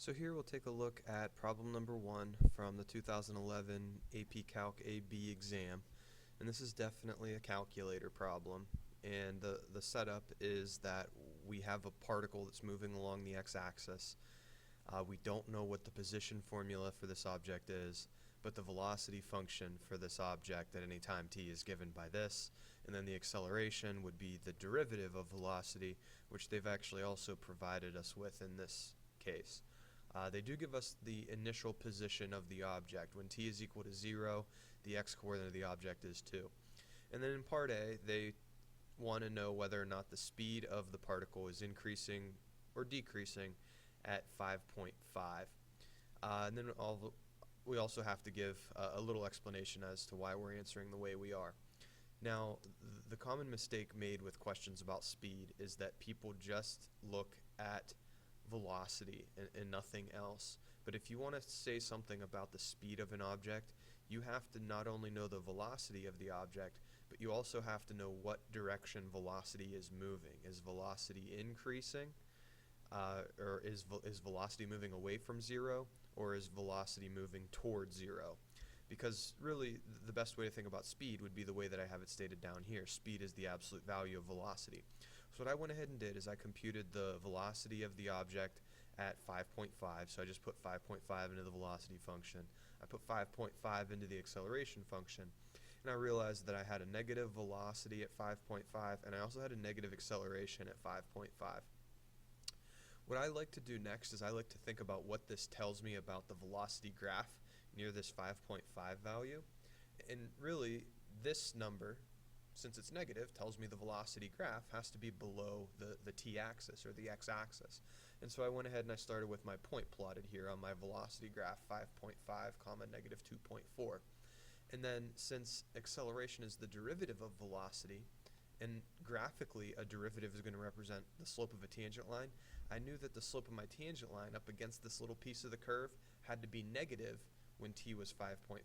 So here we'll take a look at problem number 1 from the 2011 AP Calc AB exam. And this is definitely a calculator problem. And the setup is that we have a particle that's moving along the x-axis. We don't know what the position formula for this object is, but the velocity function for this object at any time t is given by this. And then the acceleration would be the derivative of velocity, which they've actually also provided us with in this case. They do give us the initial position of the object. When t is equal to 0, the x-coordinate of the object is 2. And then in part A, they want to know whether or not the speed of the particle is increasing or decreasing at 5.5. And then we also have to give a little explanation as to why we're answering the way we are. Now, the common mistake made with questions about speed is that people just look at velocity and nothing else. But if you want to say something about the speed of an object, you have to not only know the velocity of the object, but you also have to know what direction velocity is moving. Is velocity increasing? Or is velocity moving away from 0? Or is velocity moving towards 0? Because really, the best way to think about speed would be the way that I have it stated down here. Speed is the absolute value of velocity. So what I went ahead and did is I computed the velocity of the object at 5.5. So I just put 5.5 into the velocity function. I put 5.5 into the acceleration function. And I realized that I had a negative velocity at 5.5, and I also had a negative acceleration at 5.5. What I like to do next is I like to think about what this tells me about the velocity graph near this 5.5 value. And really, this number, since it's negative, tells me the velocity graph has to be below the t-axis or the x-axis. And so I went ahead and I started with my point plotted here on my velocity graph, 5.5 comma negative 2.4. And then since acceleration is the derivative of velocity, and graphically a derivative is going to represent the slope of a tangent line, I knew that the slope of my tangent line up against this little piece of the curve had to be negative when t was 5.5.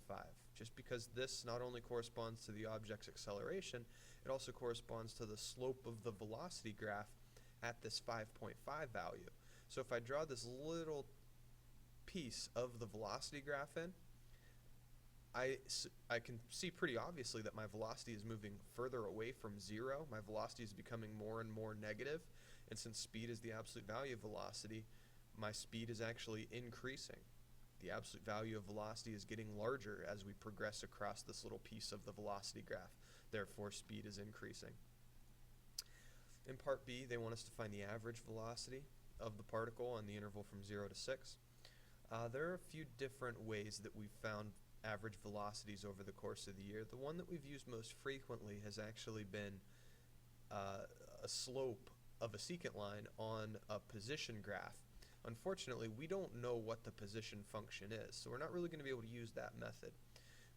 Just because this not only corresponds to the object's acceleration, it also corresponds to the slope of the velocity graph at this 5.5 value. So if I draw this little piece of the velocity graph in, I can see pretty obviously that my velocity is moving further away from 0. My velocity is becoming more and more negative, and since speed is the absolute value of velocity, my speed is actually increasing. The absolute value of velocity is getting larger as we progress across this little piece of the velocity graph. Therefore, speed is increasing. In part B, they want us to find the average velocity of the particle on the interval from 0 to 6. There are a few different ways that we've found average velocities over the course of the year. The one that we've used most frequently has actually been a slope of a secant line on a position graph. Unfortunately, we don't know what the position function is, so we're not really going to be able to use that method.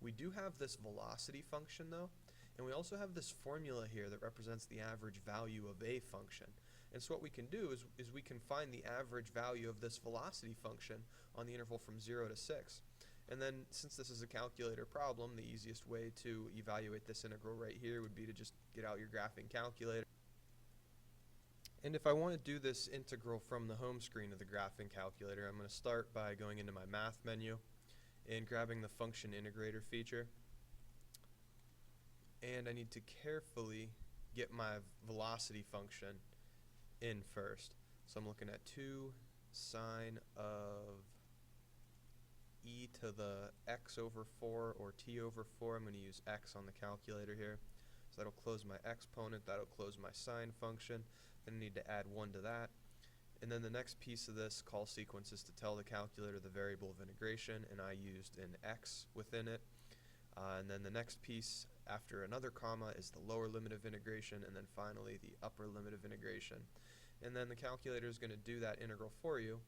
We do have this velocity function though, and we also have this formula here that represents the average value of a function. And so what we can do is we can find the average value of this velocity function on the interval from 0 to 6. And then, since this is a calculator problem, the easiest way to evaluate this integral right here would be to just get out your graphing calculator. And if I want to do this integral from the home screen of the graphing calculator, I'm going to start by going into my math menu and grabbing the function integrator feature. And I need to carefully get my velocity function in first. So I'm looking at 2 sine of e to the x over 4 or t over 4. I'm going to use x on the calculator here. So that'll close my exponent, that'll close my sine function. Then I need to add 1 to that. And then the next piece of this call sequence is to tell the calculator the variable of integration, and I used an x within it. And then the next piece after another comma is the lower limit of integration, and then finally the upper limit of integration. And then the calculator is going to do that integral for you,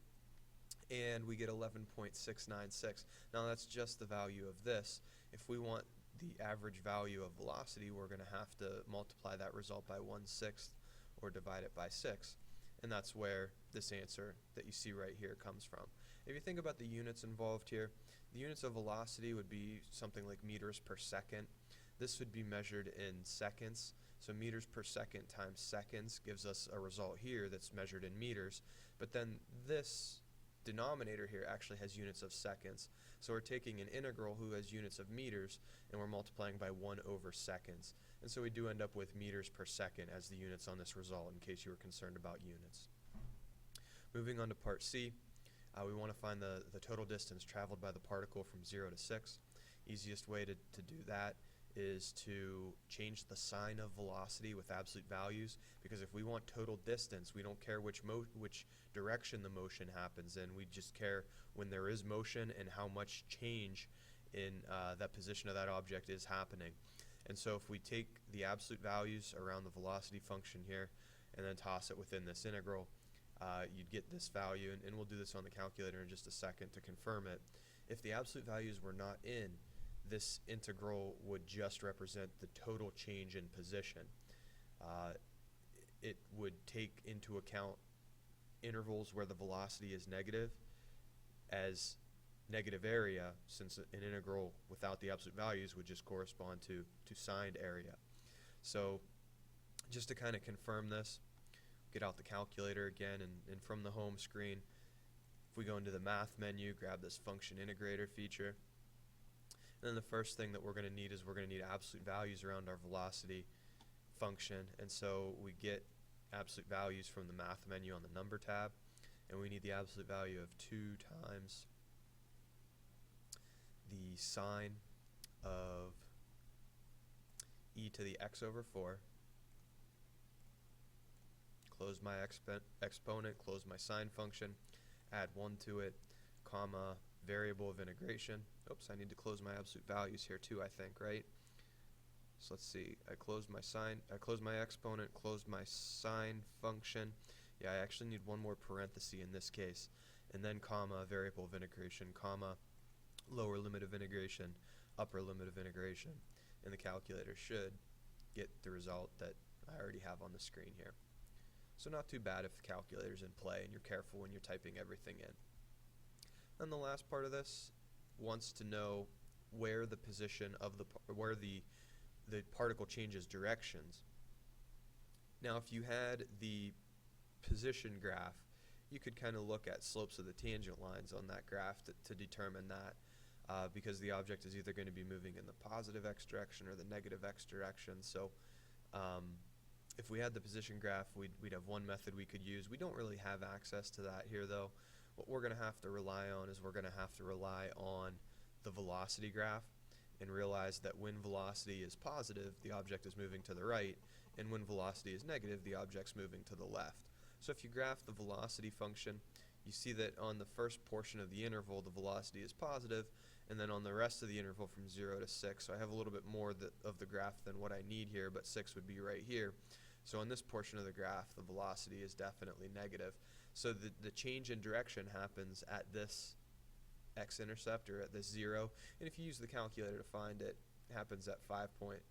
and we get 11.696. Now that's just the value of this. If we want the average value of velocity, we're going to have to multiply that result by 1/6 or divide it by 6. And that's where this answer that you see right here comes from. If you think about the units involved here, the units of velocity would be something like meters per second. This would be measured in seconds. So meters per second times seconds gives us a result here that's measured in meters. But then this denominator here actually has units of seconds. So we're taking an integral who has units of meters, and we're multiplying by 1 over seconds. And so we do end up with meters per second as the units on this result, in case you were concerned about units. Moving on to part C, we want to find the total distance traveled by the particle from 0 to 6. Easiest way to do that is to change the sign of velocity with absolute values, because if we want total distance, we don't care which direction the motion happens in. We just care when there is motion and how much change in that position of that object is happening. And so if we take the absolute values around the velocity function here and then toss it within this integral, you'd get this value, and we'll do this on the calculator in just a second to confirm it. If the absolute values were not in, this integral would just represent the total change in position. It would take into account intervals where the velocity is negative as negative area, since an integral without the absolute values would just correspond to signed area. So just to kind of confirm this, get out the calculator again, and from the home screen, if we go into the math menu, grab this function integrator feature. And then the first thing that we're going to need is we're going to need absolute values around our velocity function. And so we get absolute values from the math menu on the number tab. And we need the absolute value of 2 times the sine of e to the x over 4. Close my exponent, close my sine function, add 1 to it, comma, variable of integration. Oops, I need to close my absolute values here too, I think, right? So let's see, I closed my exponent, closed my sine function. Yeah, I actually need one more parenthesis in this case, and then comma, variable of integration, comma, lower limit of integration, upper limit of integration, and the calculator should get the result that I already have on the screen here. So not too bad if the calculator's in play and you're careful when you're typing everything in. And the last part of this wants to know where the position of where the particle changes directions. Now, if you had the position graph, you could kind of look at slopes of the tangent lines on that graph to determine that, because the object is either going to be moving in the positive x direction or the negative x direction. So if we had the position graph, we'd have one method we could use. We don't really have access to that here, though. What we're going to have to rely on is we're going to have to rely on the velocity graph and realize that when velocity is positive, the object is moving to the right, and when velocity is negative, the object's moving to the left. So if you graph the velocity function, you see that on the first portion of the interval, the velocity is positive, and then on the rest of the interval from 0 to 6, so I have a little bit more of the graph than what I need here, but 6 would be right here. So in this portion of the graph, the velocity is definitely negative. So the change in direction happens at this x-intercept, or at this 0, and if you use the calculator to find it, it happens at 5.195.